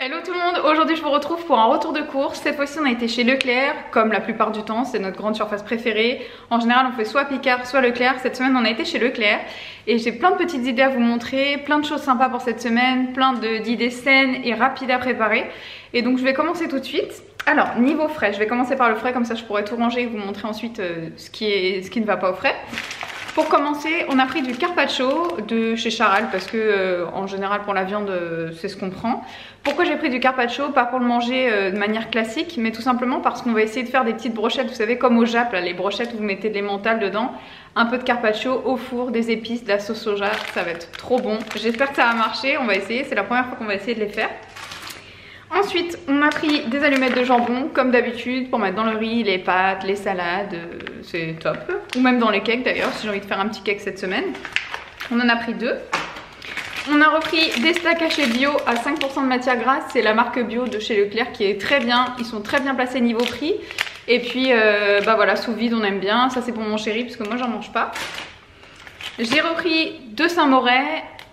Hello tout le monde, aujourd'hui je vous retrouve pour un retour de course. Cette fois-ci on a été chez Leclerc, comme la plupart du temps, c'est notre grande surface préférée. En général on fait soit Picard, soit Leclerc. Cette semaine on a été chez Leclerc et j'ai plein de petites idées à vous montrer, plein de choses sympas pour cette semaine, plein d'idées saines et rapides à préparer. Et donc je vais commencer tout de suite. Alors niveau frais, je vais commencer par le frais, comme ça je pourrai tout ranger et vous montrer ensuite ce qui ne va pas au frais. Pour commencer, on a pris du carpaccio de chez Charal parce que en général pour la viande c'est ce qu'on prend. Pourquoi j'ai pris du carpaccio? Pas pour le manger de manière classique, mais tout simplement parce qu'on va essayer de faire des petites brochettes, vous savez comme au Jap, là, les brochettes où vous mettez de l'emmental dedans, un peu de carpaccio au four, des épices, de la sauce soja, ça va être trop bon. J'espère que ça va marcher, on va essayer, c'est la première fois qu'on va essayer de les faire. Ensuite, on a pris des allumettes de jambon, comme d'habitude, pour mettre dans le riz, les pâtes, les salades, c'est top. Ou même dans les cakes d'ailleurs, si j'ai envie de faire un petit cake cette semaine. On en a pris deux. On a repris des steaks hachés bio à 5% de matière grasse, c'est la marque bio de chez Leclerc qui est très bien, ils sont très bien placés niveau prix. Et puis, bah voilà, sous vide on aime bien, ça c'est pour mon chéri, parce que moi j'en mange pas. J'ai repris deux Saint-Moré.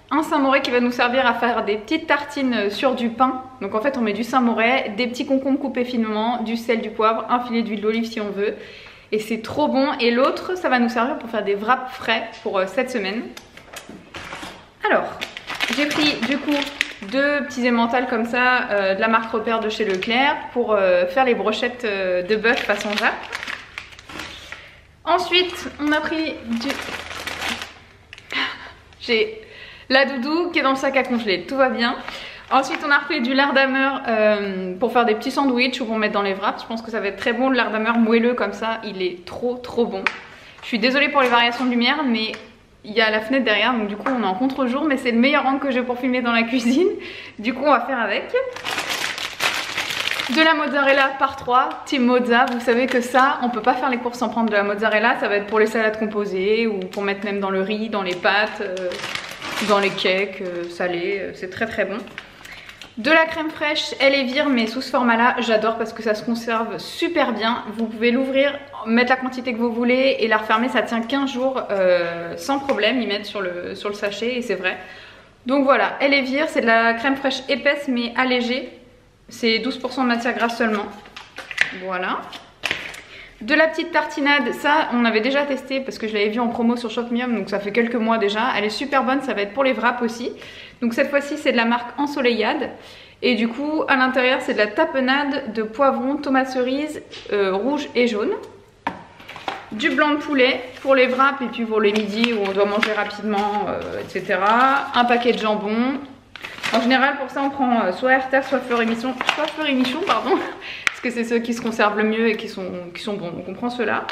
Un Saint-Moré qui va nous servir à faire des petites tartines sur du pain. Donc en fait on met du Saint-Moré, des petits concombres coupés finement, du sel, du poivre, un filet d'huile d'olive si on veut. Et c'est trop bon. Et l'autre ça va nous servir pour faire des wraps frais pour cette semaine. Alors j'ai pris du coup deux petits emmentals comme ça de la marque Repère de chez Leclerc pour faire les brochettes de bœuf façon Jap. Ensuite on a pris du... J'ai... la doudou qui est dans le sac à congeler, tout va bien. Ensuite on a repris du lard d'hammer pour faire des petits sandwichs ou pour mettre dans les wraps. Je pense que ça va être très bon, le lard d'hammer moelleux comme ça, il est trop bon. Je suis désolée pour les variations de lumière mais il y a la fenêtre derrière, donc du coup on est en contre-jour, mais c'est le meilleur angle que j'ai pour filmer dans la cuisine. Du coup on va faire avec. De la mozzarella par 3, team mozza, vous savez que ça, on peut pas faire les courses sans prendre de la mozzarella, ça va être pour les salades composées ou pour mettre même dans le riz, dans les pâtes, dans les cakes salés, c'est très bon. De la crème fraîche, elle est vire mais sous ce format là, j'adore parce que ça se conserve super bien. Vous pouvez l'ouvrir, mettre la quantité que vous voulez et la refermer, ça tient 15 jours sans problème, ils mettent sur le sachet et c'est vrai. Donc voilà, elle est vire, c'est de la crème fraîche épaisse mais allégée. C'est 12% de matière grasse seulement. Voilà. De la petite tartinade, ça on avait déjà testé parce que je l'avais vu en promo sur Shopmium, donc ça fait quelques mois déjà. Elle est super bonne, ça va être pour les wraps aussi. Donc cette fois-ci c'est de la marque Ensoleillade. Et du coup à l'intérieur c'est de la tapenade de poivron, tomates cerises, rouge et jaune. Du blanc de poulet pour les wraps et puis pour les midis où on doit manger rapidement, etc. Un paquet de jambon. En général pour ça on prend soit Herta, soit Fleury-Michon, pardon. Parce que c'est ceux qui se conservent le mieux et qui sont bons, donc on prend ceux-là.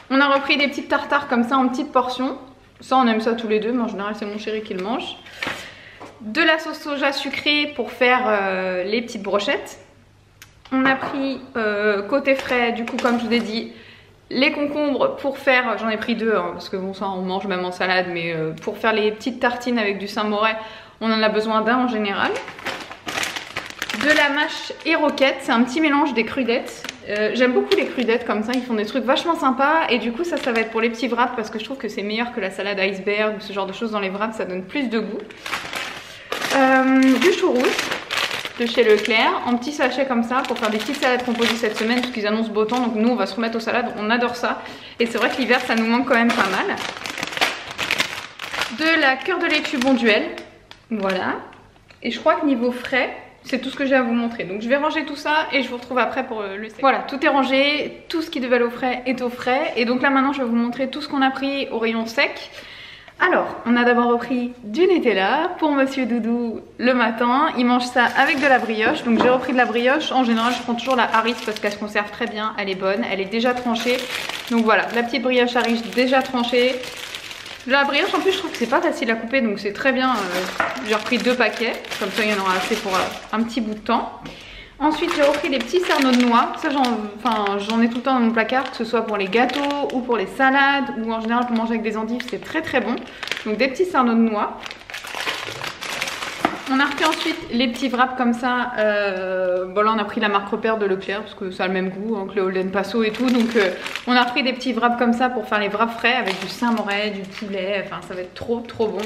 On a repris des petites tartares comme ça en petites portions. Ça on aime ça tous les deux, mais en général c'est mon chéri qui le mange. De la sauce soja sucrée pour faire les petites brochettes. On a pris côté frais, du coup comme je vous ai dit, les concombres pour faire, j'en ai pris deux hein, parce que bon ça on mange même en salade, mais pour faire les petites tartines avec du Saint-Moré, on en a besoin d'un en général. De la mâche et roquette, c'est un petit mélange des crudettes. J'aime beaucoup les crudettes comme ça, ils font des trucs vachement sympas. Et du coup ça va être pour les petits wraps parce que je trouve que c'est meilleur que la salade iceberg ou ce genre de choses dans les wraps, ça donne plus de goût. Du chou rouge de chez Leclerc, en petit sachet comme ça pour faire des petites salades composées cette semaine parce qu'ils annoncent beau temps. Donc nous on va se remettre aux salades, on adore ça. Et c'est vrai que l'hiver ça nous manque quand même pas mal. De la cœur de laitue Bonduelle, voilà. Et je crois que niveau frais, c'est tout ce que j'ai à vous montrer. Donc je vais ranger tout ça et je vous retrouve après pour le sec. Voilà, tout est rangé, tout ce qui devait aller au frais est au frais. Et donc là maintenant je vais vous montrer tout ce qu'on a pris au rayon sec. Alors, on a d'abord repris du Nutella pour Monsieur Doudou le matin. Il mange ça avec de la brioche. Donc j'ai repris de la brioche. En général je prends toujours la Harris parce qu'elle se conserve très bien. Elle est bonne, elle est déjà tranchée. Donc voilà, la petite brioche Harris déjà tranchée. La brioche en plus je trouve que c'est pas facile à couper, donc c'est très bien. J'ai repris deux paquets, comme ça il y en aura assez pour un petit bout de temps. Ensuite j'ai repris des petits cerneaux de noix. Ça j'en ai tout le temps dans mon placard, que ce soit pour les gâteaux ou pour les salades ou en général pour manger avec des endives, c'est très bon. Donc des petits cerneaux de noix. On a repris ensuite les petits wraps comme ça. Bon là on a pris la marque Repère de Leclerc parce que ça a le même goût hein, que le Holden Paso et tout. Donc on a repris des petits wraps comme ça pour faire les wraps frais avec du Saint-Moré, du poulet. Enfin ça va être trop bon.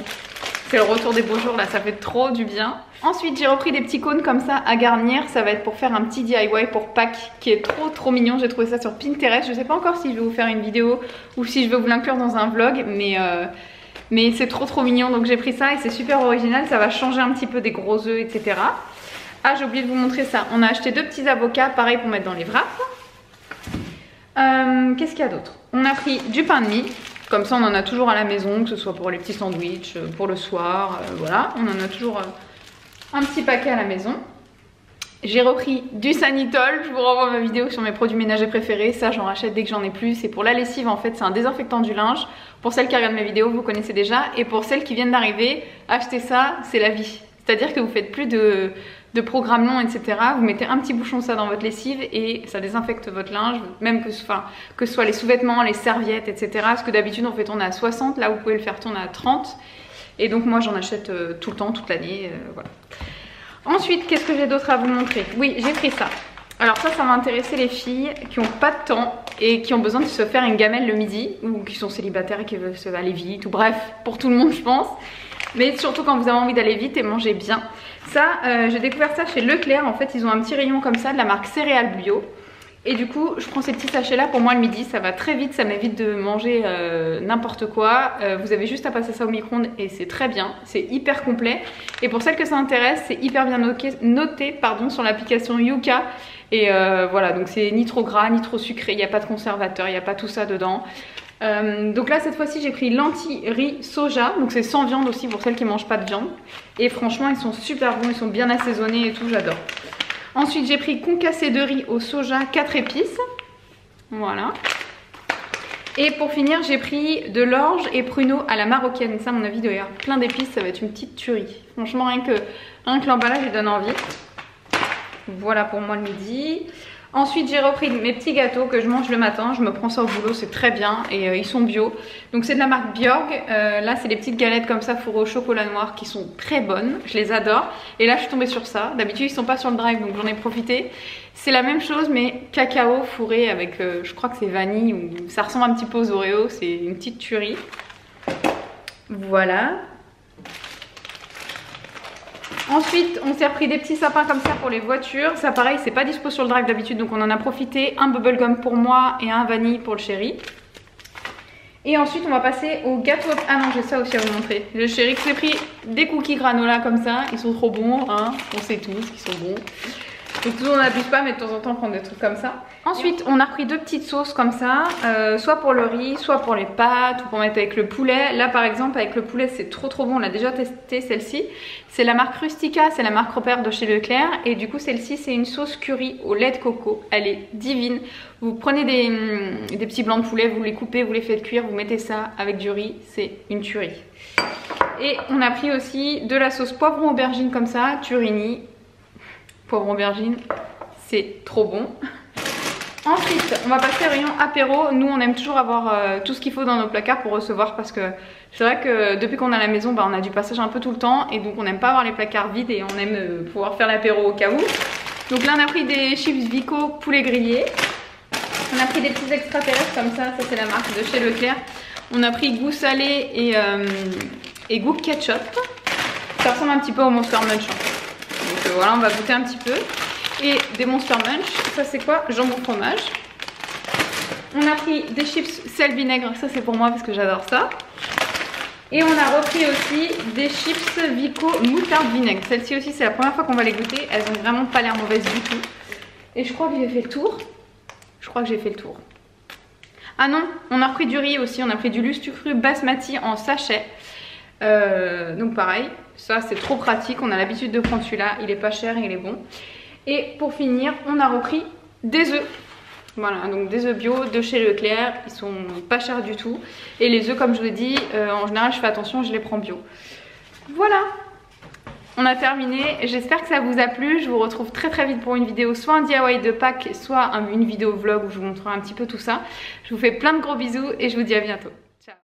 C'est le retour des beaux jours là, ça fait trop du bien. Ensuite j'ai repris des petits cônes comme ça à garnir. Ça va être pour faire un petit DIY pour Pâques qui est trop mignon. J'ai trouvé ça sur Pinterest. Je sais pas encore si je vais vous faire une vidéo ou si je vais vous l'inclure dans un vlog, mais c'est trop mignon. Donc j'ai pris ça et c'est super original. Ça va changer un petit peu des gros œufs, etc. Ah, j'ai oublié de vous montrer ça. On a acheté 2 petits avocats, pareil pour mettre dans les wraps. Qu'est-ce qu'il y a d'autre? On a pris du pain de mie. Comme ça on en a toujours à la maison, que ce soit pour les petits sandwichs, pour le soir, voilà. On en a toujours un petit paquet à la maison. J'ai repris du Sanitol, je vous renvoie ma vidéo sur mes produits ménagers préférés. Ça j'en rachète dès que j'en ai plus. C'est pour la lessive en fait, c'est un désinfectant du linge. Pour celles qui regardent mes vidéos, vous connaissez déjà. Et pour celles qui viennent d'arriver, achetez ça, c'est la vie. C'est-à-dire que vous faites plus de programme long, etc. Vous mettez un petit bouchon de ça dans votre lessive et ça désinfecte votre linge, même que ce soit les sous-vêtements, les serviettes, etc. Parce que d'habitude on fait tourner à 60, là vous pouvez le faire tourner à 30. Et donc moi j'en achète tout le temps, toute l'année, voilà. Ensuite, qu'est-ce que j'ai d'autre à vous montrer? Oui, j'ai pris ça. Alors ça va intéresser les filles qui n'ont pas de temps et qui ont besoin de se faire une gamelle le midi, ou qui sont célibataires et qui veulent se aller vite, ou bref, pour tout le monde je pense. Mais surtout quand vous avez envie d'aller vite et manger bien. Ça, j'ai découvert ça chez Leclerc. En fait, ils ont un petit rayon comme ça de la marque Céréales Bio. Et du coup, je prends ces petits sachets là pour moi le midi. Ça va très vite, ça m'évite de manger n'importe quoi. Vous avez juste à passer ça au micro-ondes et c'est très bien. C'est hyper complet. Et pour celles que ça intéresse, c'est hyper bien noté sur l'application Yuka. Et voilà, donc c'est ni trop gras, ni trop sucré. Il n'y a pas de conservateur, il n'y a pas tout ça dedans. Donc là cette fois-ci j'ai pris lentilles-riz soja, donc c'est sans viande aussi pour celles qui ne mangent pas de viande. Et franchement ils sont super bons, ils sont bien assaisonnés et tout, j'adore. Ensuite j'ai pris concassé de riz au soja 4 épices. Voilà. Et pour finir j'ai pris de l'orge et pruneau à la marocaine. Ça à mon avis doit y avoir plein d'épices, ça va être une petite tuerie. Franchement rien que l'emballage il donne envie. Voilà pour moi le midi. Ensuite j'ai repris mes petits gâteaux que je mange le matin, je me prends ça au boulot, c'est très bien et ils sont bio. Donc c'est de la marque Björg, là c'est des petites galettes comme ça fourrées au chocolat noir qui sont très bonnes, je les adore. Et là je suis tombée sur ça, d'habitude ils sont pas sur le drive donc j'en ai profité. C'est la même chose mais cacao fourré avec, je crois que c'est vanille ou ça ressemble un petit peu aux Oreos, c'est une petite tuerie. Voilà. Ensuite, on s'est repris des petits sapins comme ça pour les voitures. Ça pareil, c'est pas dispo sur le drive d'habitude, donc on en a profité. Un bubblegum pour moi et un vanille pour le chéri. Et ensuite, on va passer au gâteau. Ah non, j'ai ça aussi à vous montrer. Le chéri, j'ai pris des cookies granola comme ça. Ils sont trop bons, hein. On sait tous qu'ils sont bons. Donc toujours on n'abuse pas, mais de temps en temps on prend des trucs comme ça. Ensuite on a repris 2 petites sauces comme ça, soit pour le riz, soit pour les pâtes ou pour mettre avec le poulet. Là par exemple avec le poulet c'est trop bon, on l'a déjà testé celle-ci. C'est la marque Rustica, c'est la marque repère de chez Leclerc. Et du coup celle-ci c'est une sauce curry au lait de coco, elle est divine. Vous prenez des petits blancs de poulet, vous les coupez, vous les faites cuire, vous mettez ça avec du riz, c'est une tuerie. Et on a pris aussi de la sauce poivron aubergine comme ça, Turini. Poivron aubergine, c'est trop bon. Ensuite, on va passer au rayon apéro. Nous, on aime toujours avoir tout ce qu'il faut dans nos placards pour recevoir parce que c'est vrai que depuis qu'on a la maison, on a du passage un peu tout le temps et donc on n'aime pas avoir les placards vides et on aime pouvoir faire l'apéro au cas où. Donc là, on a pris des chips Vico poulet grillé. On a pris des petits extraterrestres comme ça c'est la marque de chez Leclerc. On a pris goût salé et goût ketchup. Ça ressemble un petit peu au Monster Munch. Donc voilà, on va goûter un petit peu. Et des Monster Munch, ça c'est quoi? Jambon fromage. On a pris des chips sel vinaigre, ça c'est pour moi parce que j'adore ça. Et on a repris aussi des chips Vico moutarde vinaigre. Celles-ci aussi c'est la première fois qu'on va les goûter. Elles ont vraiment pas l'air mauvaises du tout. Et je crois que j'ai fait le tour. Ah non, on a repris du riz aussi, on a pris du lustre cru basmati en sachet. Donc pareil, ça c'est trop pratique, on a l'habitude de prendre celui-là, il est pas cher et il est bon. Et pour finir, on a repris des œufs. Voilà, donc des œufs bio de chez Leclerc, ils sont pas chers du tout. Et les œufs comme je vous l'ai dit, en général je fais attention, je les prends bio. Voilà, on a terminé, j'espère que ça vous a plu. Je vous retrouve très vite pour une vidéo, soit un DIY de Pâques, soit une vidéo vlog où je vous montrerai un petit peu tout ça. Je vous fais plein de gros bisous et je vous dis à bientôt.